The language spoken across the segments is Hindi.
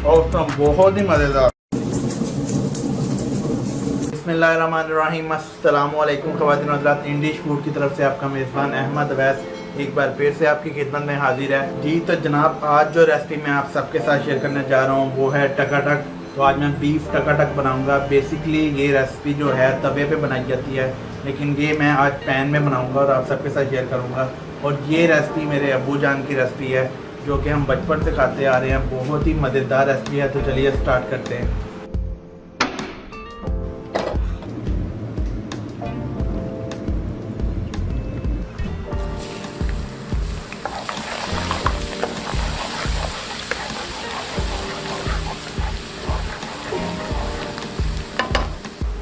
और बहुत ही मज़ेदार। बिस्मिल्लाहिर्रहमानिर्रहीम। अस्सलामुअलैकुम ख़वातीन व हज़रात, इंडिश फूड की तरफ से आपका मेज़बान अहमद अवैस एक बार फिर से आपकी खिदमत में हाजिर है जी। तो जनाब, आज जो रेसिपी मैं आप सबके साथ शेयर करने जा रहा हूँ वो है टकाटक। तो आज मैं बीफ टकाटक बनाऊँगा। बेसिकली ये रेसिपी जो है तवे पे बनाई जाती है, लेकिन ये मैं आज पैन में बनाऊँगा और आप सबके साथ शेयर करूँगा। और ये रेसिपी मेरे अब्बू जान की रेसिपी है, जो कि हम बचपन से खाते आ रहे हैं। बहुत ही मज़ेदार रेसिपी है। तो चलिए स्टार्ट करते हैं।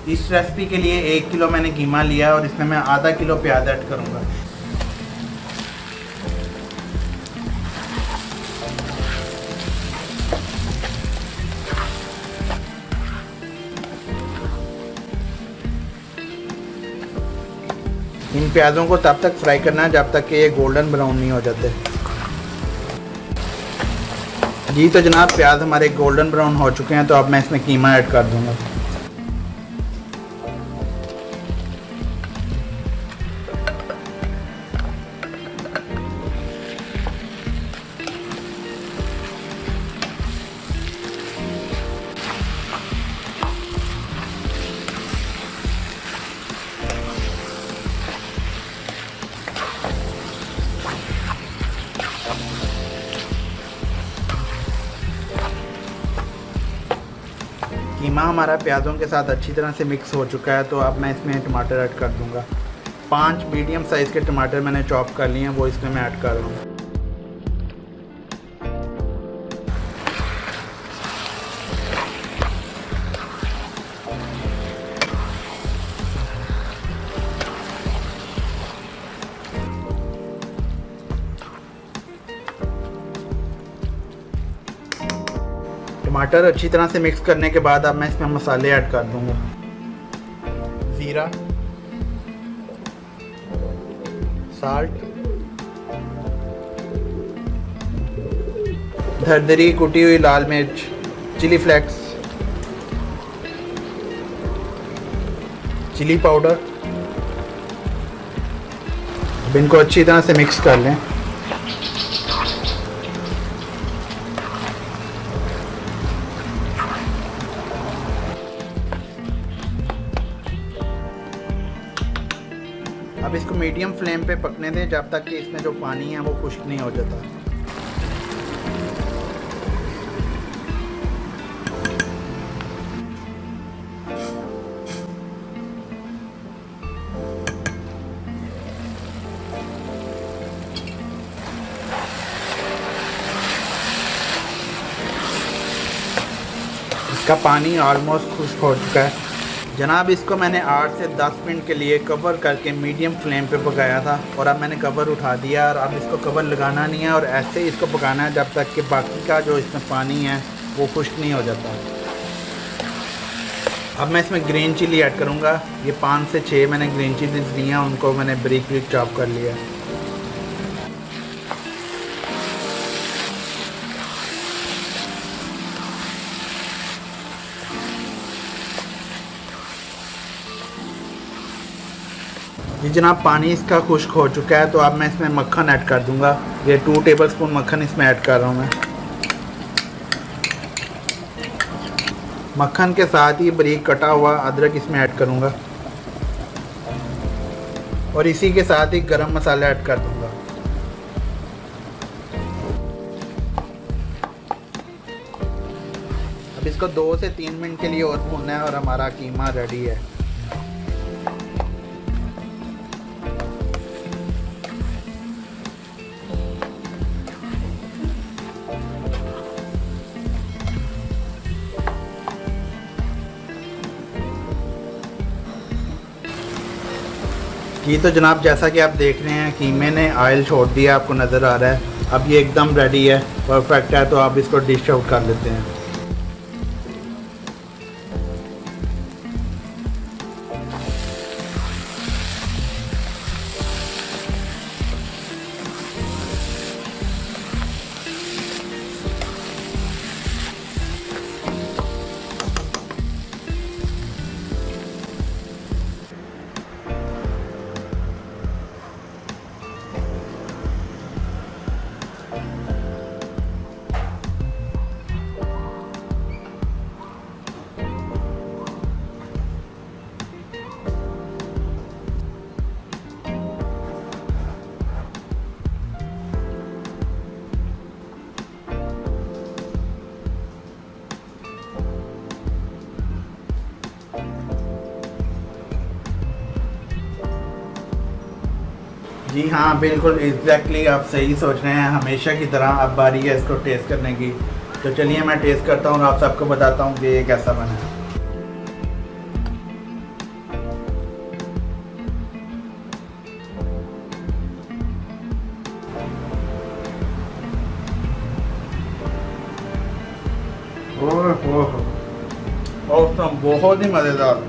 इस रेसिपी के लिए 1 किलो मैंने कीमा लिया और इसमें मैं आधा किलो प्याज ऐड करूँगा। इन प्याज़ों को तब तक फ्राई करना है जब तक कि ये गोल्डन ब्राउन नहीं हो जाते। जी तो जनाब, प्याज हमारे गोल्डन ब्राउन हो चुके हैं, तो अब मैं इसमें कीमा ऐड कर दूँगा। कीमा हमारा प्याज़ों के साथ अच्छी तरह से मिक्स हो चुका है, तो अब मैं इसमें टमाटर ऐड कर दूंगा। 5 मीडियम साइज़ के टमाटर मैंने चॉप कर लिए हैं, वो इसमें मैं ऐड कर रहा हूँ। टमाटर अच्छी तरह से मिक्स करने के बाद अब मैं इसमें मसाले ऐड कर दूंगा। ज़ीरा, साल्ट, दरदरी कुटी हुई लाल मिर्च, चिली फ्लेक्स, चिली पाउडर। अब इनको अच्छी तरह से मिक्स कर लें। अब इसको मीडियम फ्लेम पे पकने दें जब तक कि इसमें जो पानी है वो खुश्क नहीं हो जाता। इसका पानी ऑलमोस्ट खुश्क हो चुका है। जनाब, इसको मैंने 8 से 10 मिनट के लिए कवर करके मीडियम फ्लेम पे पकाया था, और अब मैंने कवर उठा दिया। और अब इसको कवर लगाना नहीं है और ऐसे ही इसको पकाना है जब तक कि बाकी का जो इसमें पानी है वो खुश्क नहीं हो जाता। अब मैं इसमें ग्रीन चिली ऐड करूँगा। ये 5 से 6 मैंने ग्रीन चिली ली हैं, उनको मैंने बारीक बारीक चॉप कर लिया। जी जनाब, पानी इसका खुश्क हो चुका है, तो अब मैं इसमें मक्खन ऐड कर दूंगा। ये 2 टेबलस्पून मक्खन इसमें ऐड कर रहा हूँ मैं। मक्खन के साथ ही बारीक कटा हुआ अदरक इसमें ऐड करूँगा, और इसी के साथ ही गरम मसाला ऐड कर दूँगा। अब इसको 2 से 3 मिनट के लिए और भूनना है और हमारा कीमा रेडी है। जी तो जनाब, जैसा कि आप देख रहे हैं कीमे ने ऑयल छोड़ दिया, आपको नज़र आ रहा है। अब ये एकदम रेडी है, परफेक्ट है। तो आप इसको डिश आउट कर लेते हैं। जी हाँ, बिल्कुल एग्जैक्टली आप सही सोच रहे हैं। हमेशा की तरह अब बारी है इसको टेस्ट करने की। तो चलिए मैं टेस्ट करता हूँ और आप सबको बताता हूँ कि ये कैसा बना है। ओह बहुत ही मज़ेदार।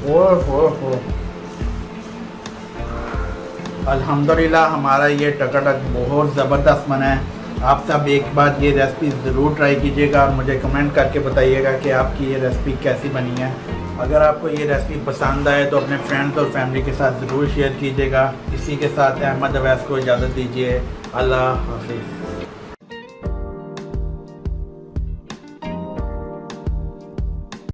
ओह अल्हम्दुलिल्लाह हमारा ये टकाटक बहुत ज़बरदस्त बना है। आप सब एक बार ये रेसिपी ज़रूर ट्राई कीजिएगा और मुझे कमेंट करके बताइएगा कि आपकी ये रेसिपी कैसी बनी है। अगर आपको ये रेसिपी पसंद आए तो अपने फ्रेंड्स और फैमिली के साथ ज़रूर शेयर कीजिएगा। इसी के साथ अहमद अवैस को इजाज़त दीजिए। अल्लाह हाफिज़।